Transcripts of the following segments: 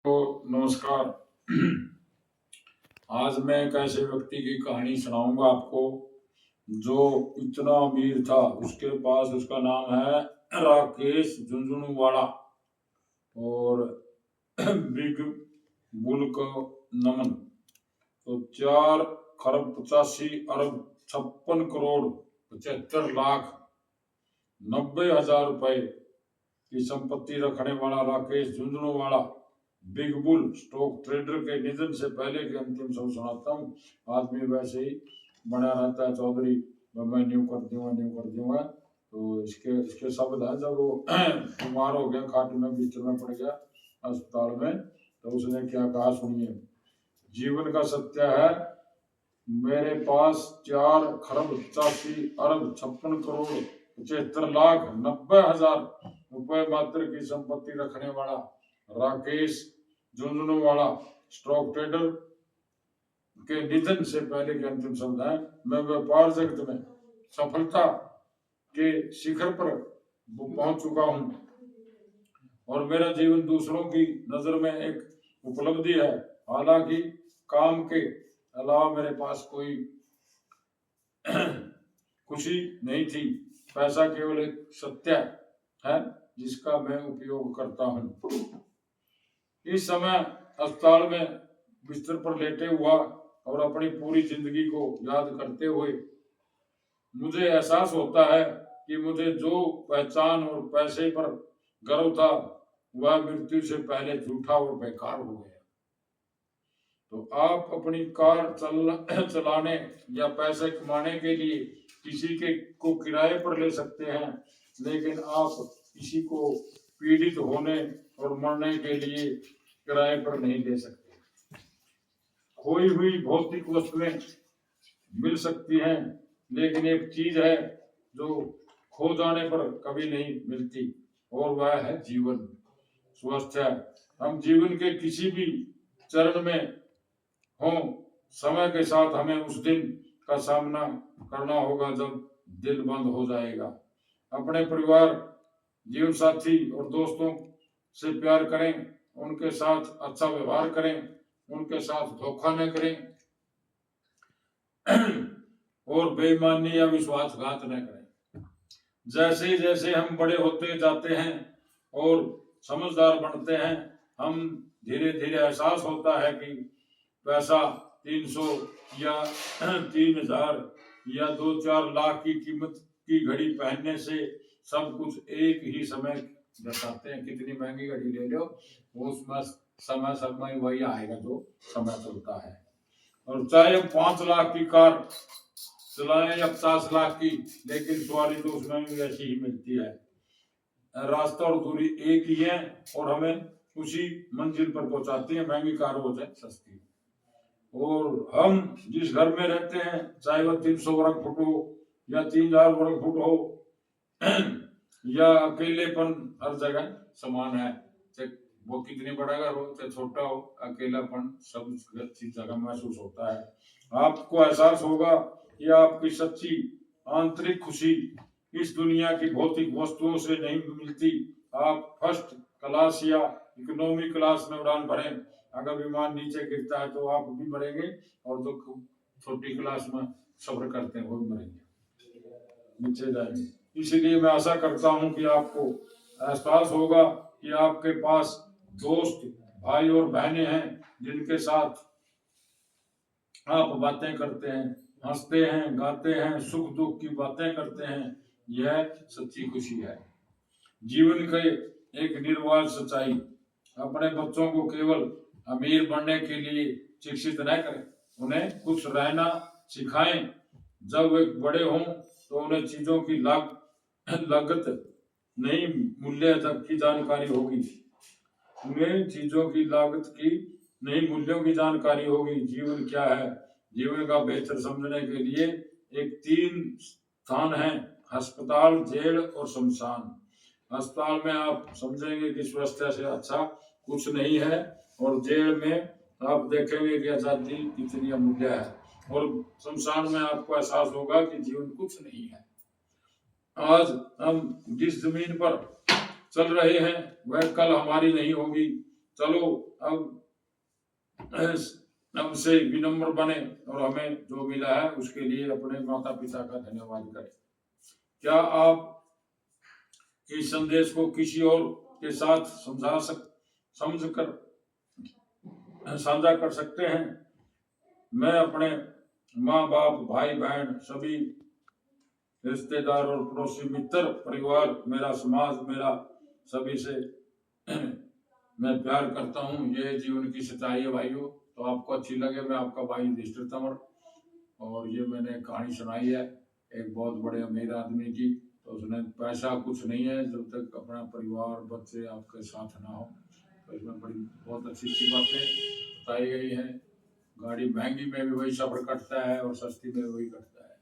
तो नमस्कार। आज मैं एक ऐसे व्यक्ति की कहानी सुनाऊंगा आपको जो इतना अमीर था। उसके पास उसका नाम है राकेश झुंझुनवाला और बिग बुल को नमन। तो 4,56,56,75,90,000 रुपए की संपत्ति रखने वाला Rakesh Jhunjhunwala big bull stock trader के निधन से पहले के अंतिम शब्द सुनाता हूँ। आदमी वैसे ही बना रहता है, चौधरी मैं न्यू कर दूंगा। तो इसके इसके शब्द है, जब वो बीमार हो गया, खाट में बिस्तर में पड़ गया अस्पताल में, तो उसने क्या कहा सुनिए। जीवन का सत्य है, मेरे पास 4,85,56,90,000 रुपए मात्र की संपत्ति रखने वाला राकेश झुंझुनवाला स्टॉक ट्रेडर के निधन से पहले के अंतिम शब्द है। मैं व्यापार जगत में सफलता के शिखर पर पहुंच चुका हूं और मेरा जीवन दूसरों की नजर में एक उपलब्धि है। हालांकि काम के अलावा मेरे पास कोई खुशी नहीं थी। पैसा केवल एक सत्य है जिसका मैं उपयोग करता हूं। इस समय अस्पताल में बिस्तर पर लेटे हुआ और अपनी पूरी जिंदगी को याद करते हुए मुझे एहसास होता है कि मुझे जो पहचान और पैसे पर गर्व था वह मृत्यु से पहले झूठा और बेकार हो गया। तो आप अपनी कार चलाने या पैसे कमाने के लिए किसी के को किराए पर ले सकते हैं, लेकिन आप किसी को पीड़ित होने और मरने के लिए किराए पर नहीं ले सकते। खोई हुई भौतिक वस्तुएं मिल सकती हैं, लेकिन एक चीज है जो खो जाने पर कभी नहीं मिलती, और वह है जीवन। स्वस्थ है। हम जीवन के किसी भी चरण में हों, समय के साथ हमें उस दिन का सामना करना होगा जब दिल बंद हो जाएगा। अपने परिवार, जीवन साथी और दोस्तों से प्यार करें, उनके साथ अच्छा व्यवहार करें, उनके साथ धोखा न करें और बेईमानी या विश्वासघात न करें। जैसे जैसे हम बड़े होते जाते हैं और समझदार बनते हैं, हम धीरे धीरे एहसास होता है कि पैसा 300 या 3,000 या 2-4 लाख की कीमत की घड़ी पहनने से सब कुछ एक ही समय दर्शाते हैं। कितनी महंगी घड़ी ले लो, उसमें समय वही आएगा जो समय चलता है। और चाहे हम 5 लाख की कार चलाएं या 50 लाख की, लेकिन सवारी तो उसमें भी ऐसी ही मिलती है। रास्ता और दूरी एक ही है और हमें उसी मंजिल पर पहुंचाती है, महंगी कार हो जाए सस्ती। और हम जिस घर में रहते हैं, चाहे वह 300 वर्ग फुट हो या 3,000 वर्ग फुट हो या अकेलेपन हर जगह समान है। चाहे वो कितनी बड़ा घर हो चाहे छोटा हो, अकेलापन सब जगह महसूस होता है। आपको एहसास होगा कि आपकी सच्ची आंतरिक खुशी इस दुनिया की भौतिक वस्तुओं से नहीं मिलती। आप फर्स्ट क्लास या इकोनॉमी क्लास में उड़ान भरें, अगर विमान नीचे गिरता है तो आप भी मरेंगे, और जो छोटी क्लास में सफर करते हैं वो भी मरेंगे, नीचे जाएंगे। इसलिए मैं आशा करता हूं कि आपको एहसास होगा कि आपके पास दोस्त, भाई और बहनें हैं जिनके साथ आप बातें करते हैं, हंसते हैं, गाते हैं, सुख दुख की बातें करते हैं। यह सच्ची खुशी है। जीवन के एक निर्वाध सच्चाई, अपने बच्चों को केवल अमीर बनने के लिए शिक्षित न करें, उन्हें खुश रहना सिखाएं। जब वे बड़े हों तो उन्हें चीजों की लागत नहीं, मूल्य तक की जानकारी होगी। उन्हें चीजों की लागत की नहीं, मूल्यों की जानकारी होगी। जीवन क्या है? जीवन का बेहतर समझने के लिए एक 3 स्थान है: अस्पताल, जेल और शमशान। अस्पताल में आप समझेंगे कि स्वास्थ्य से अच्छा कुछ नहीं है, और जेल में आप देखेंगे कि आजादी कितनी अमूल्य है, और शमशान में आपको एहसास होगा कि जीवन कुछ नहीं है। आज हम जिस जमीन पर चल रहे हैं वह कल हमारी नहीं होगी। चलो अब से विनम्र बने और हमें जो मिला है उसके लिए अपने माता पिता का धन्यवाद करें। क्या आप इस संदेश को किसी और के साथ समझकर साझा कर सकते हैं? मैं अपने माँ बाप, भाई बहन, सभी रिश्तेदार और पड़ोसी मित्र, परिवार, मेरा समाज, मेरा सभी से मैं प्यार करता हूँ। ये जीवन की सच्चाई है भाइयों। तो आपको अच्छी लगे, मैं आपका भाई युधिष्ठिर तंवर, और ये मैंने कहानी सुनाई है एक बहुत बड़े अमीर आदमी की। तो उसने पैसा कुछ नहीं है जब तक अपना परिवार, बच्चे आपके साथ ना हो। तो इसमें बहुत अच्छी अच्छी बातें बताई गई हैं। गाड़ी महंगी में भी वही सफर कटता है और सस्ती में वही कटता है।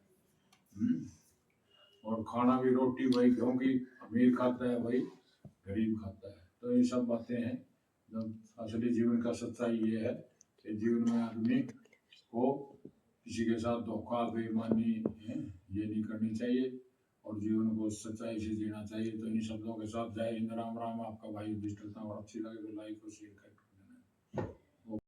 और खाना भी, रोटी वही, क्योंकि अमीर खाता है वही गरीब खाता है। तो ये सब बातें हैं। जब असली जीवन का सच्चाई ये है कि जीवन में आदमी को किसी के साथ धोखा, बेईमानी ये नहीं करनी चाहिए और जीवन को सच्चाई से जीना चाहिए। तो इन शब्दों के साथ जय हिंद, राम राम। आपका भाई युधिष्ठिर तंवर। अच्छी लगे तो लाइक और शेयर कर देना।